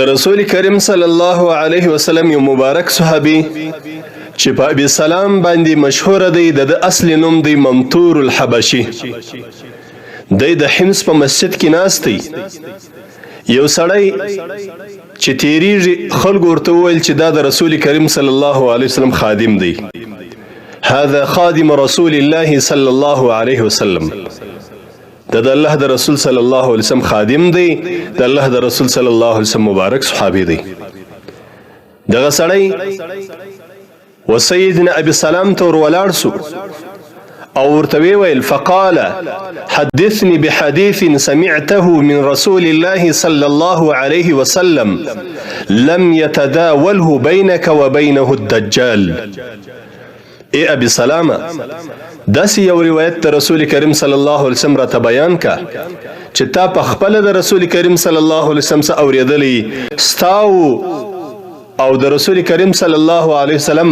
د رسول کریم صلی الله علیه وسلم یو مبارک صحابي چې په ابي سلام باندې مشهور دی، د اصل نوم دی ممتور الحبشي. دی د حمص په مسجد کې ناست دی. یو سړی چې تیریږي خلکو ورته وویل چې دا د رسول کریم صلی الله علیه وسلم خادم دی. هذا خادم رسول الله صلی الله علیه وسلم. د الله د رسول صلی الله علیه وسلم خادم دی، د الله د رسول صلی الله علیه وسلم مبارک صحابي دی. دغه سړی و سیدنا ابي سلام ته ورولاړ سو او ورته ویل فقال حدثني بحديث سمعته من رسول الله صلى الله عليه وسلم لم يتداوله بينك وبينه الدجال. ای ابي سلامه، داسې یو روایت د رسول کریم صلی الله علیه وسلم راته بیان کا چې تا په خپله د رسول کریم صلی الله علیه وسلم څخه اورېدلی، ستاو او د رسول کریم صلی الله علیه وسلم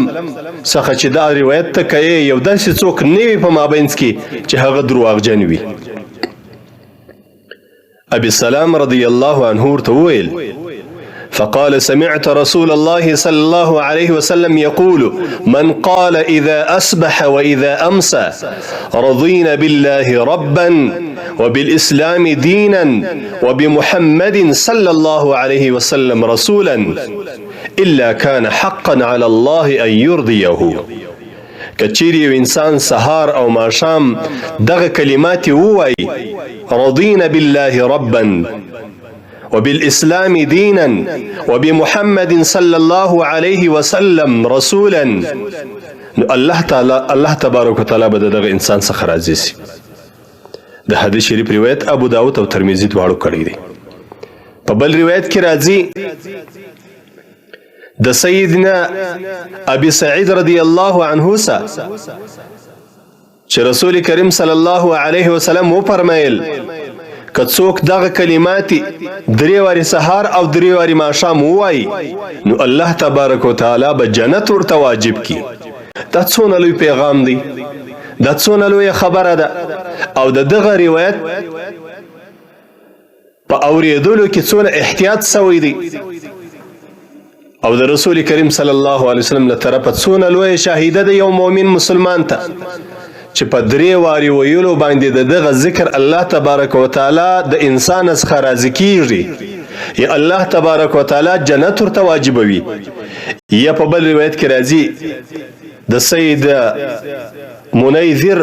څخه چې دا روایت ته کوې یو داسې څوک نه وي په مابینځ کې چې هغه درواغجن وي. ابي سلام رضی الله عنه ورته وویل فقال سمعت رسول الله صلى الله عليه وسلم يقول من قال إذا أصبح وإذا أمسى رضينا بالله ربا وبالإسلام دينا وبمحمد صلى الله عليه وسلم رسولا إلا كان حقا على الله أن يرضيه. کچیری یو انسان سهار او ماښام دغه کلمات ووایي رضينا بالله ربا وبالإسلام دينا وبمحمد صلى الله عليه وسلم رسولا، الله تبارک وتعالى به دغه انسان څخه راضي سي. د حدیث شریف روایت ابو داود او ترمذی دواړو کړی دی. په بل روایت کې راځي د سیدنا ابي سعید رضی الله عنه چې رسول کریم صلی الله علیه وسلم و فرمایل که څوک دغه کلمات درې وارې سهار او درې وارې ماښام ووایي نو الله تبارک وتعالی به جنت ورته واجب کړي. دا څونه لوی پیغام دی، دا څونه لویه خبره ده. او د دغه روایت په اورېدلو کې څونه احتیاط سوی دی او د رسول کریم صلی الله علیه وسلم له طرفه څونه لویه شاهده ده یو مؤمن مسلمان ته چې په درې وارې ویلو باندې د دغه ذکر الله تبارک وتعالی د انسان څخه راضي کیږي، یا الله تبارک وتعالی جنت ورته واجبوي. یا په بل روایت کې راځي د سید منیذر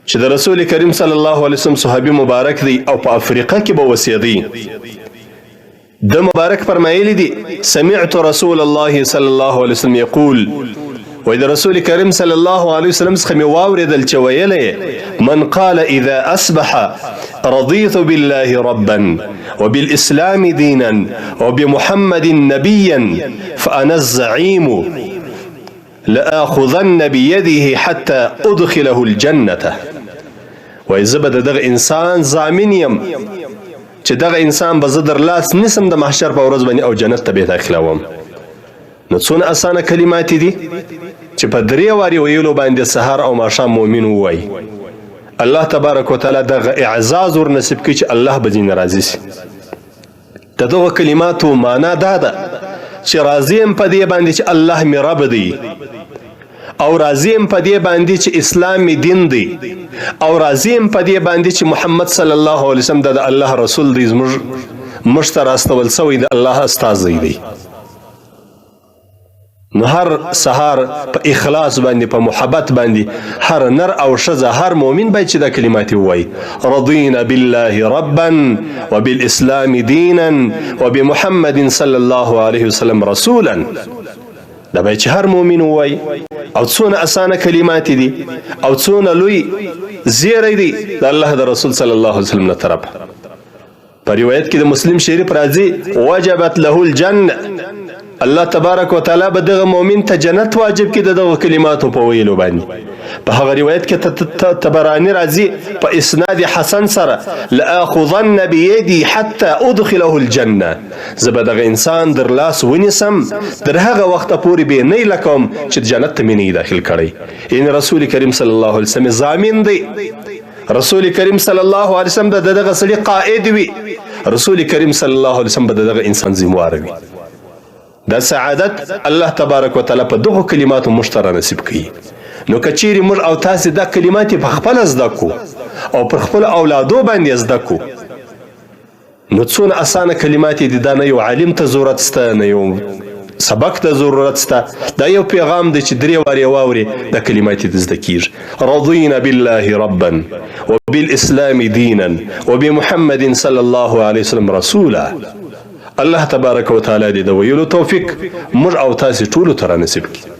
چې د رسول کریم صلی الله علیه وسلم صحابي مبارک دی او په افریقا کې به اوسېدی. د مبارک فرمایلی دی سمعت رسول الله صلی الله علیه وسلم یقول، وإذا د رسول کریم صلی الله علیه وسلم څخه مې واورېدل چې ویلی من قال اذا اصبح رضيت بالله ربا وبالإسلام دينا وبمحمد نبيا فأنا الزعيم لآخذن بيده حتى أدخله الجنة. وإذا بد دغ انسان ضامن یم چې دغه انسان به زه در لاس نیسم د محشر په ورځ باندې او جنت ته به داخلوم. نو څونه اسانه کلمات دي چې په درې وارې ویلو باندې سهار او ماښام مؤمن ووایي. الله تبارک وتعالی دغه اعزاز ور نصیب کړي چې الله به ځینې راضي سي. د دغه کلماتو معنا دا ده چې راضي یم په دې باندې چې الله مې رب دی، او راضي یم په دې باندې چې اسلام مې دین دی، او راضي یم په دې باندې چې محمد صلی الله علیه وسلم د الله رسول دی، موږ ته راستول سوی د الله استازی دی. نو هر سهار په اخلاص باندې په محبت باندې هر نر او ښځه هر مؤمن باید چې دا کلمات ووایي رضینا بالله ربا وبالاسلام دینا وبمحمد صلی الله علیه وسلم رسولا. دا باید چې هر مؤمن ووایي. او څونه اسانه کلمات دي او څونه لوی زیری دی د الله د رسول صلی الله علیه وسلم له طرفه. په روایت کې د مسلم شریف راځي وجبت له الجنه، الله تبارک وتعالی به دغه مؤمن ته جنت واجب کړي د دغه کلماتو په ویلو باندې. په هغه روایت کې تبرانی راځي په اسناد حسن سره لآخذن بيدي حتى ادخله الجنه، زه به دغه انسان در لاس ونیسم در هغه وخته پورې به نه لکم چې جنت ته مې نه داخل کړی. یعنې رسول کریم صلی الله علیه وسلم ضامن دی رسول کریم صلی الله علیه وسلم به دغه سړي قائد وي، رسول کریم صلی الله علیه وسلم به دغه انسان ذمہوار وي. دا سعادت الله تبارک وتعالی په دغه کلماتو موږ ته نصیب کړي. نو کچېرې موږ او تاسې دا کلمات په خپل زده کو او پر خپل اولادو باندې زده کو، نو څونه اسانه کلمات دي. دا نه یو عالم ته ضرورت شته، نه یو سبق ته ضرورت شته، دا یو پیغام دی چې درې وارې واورې دا کلمات دې زده کېږي. رضینا بالله ربا وبالاسلام دینا وبمحمد صلی الله علیه وسلم رسولا. الله تبارک وتعالی دې د ویلو توفیق موږ او تاسې ټولو ته رانصیب کړي.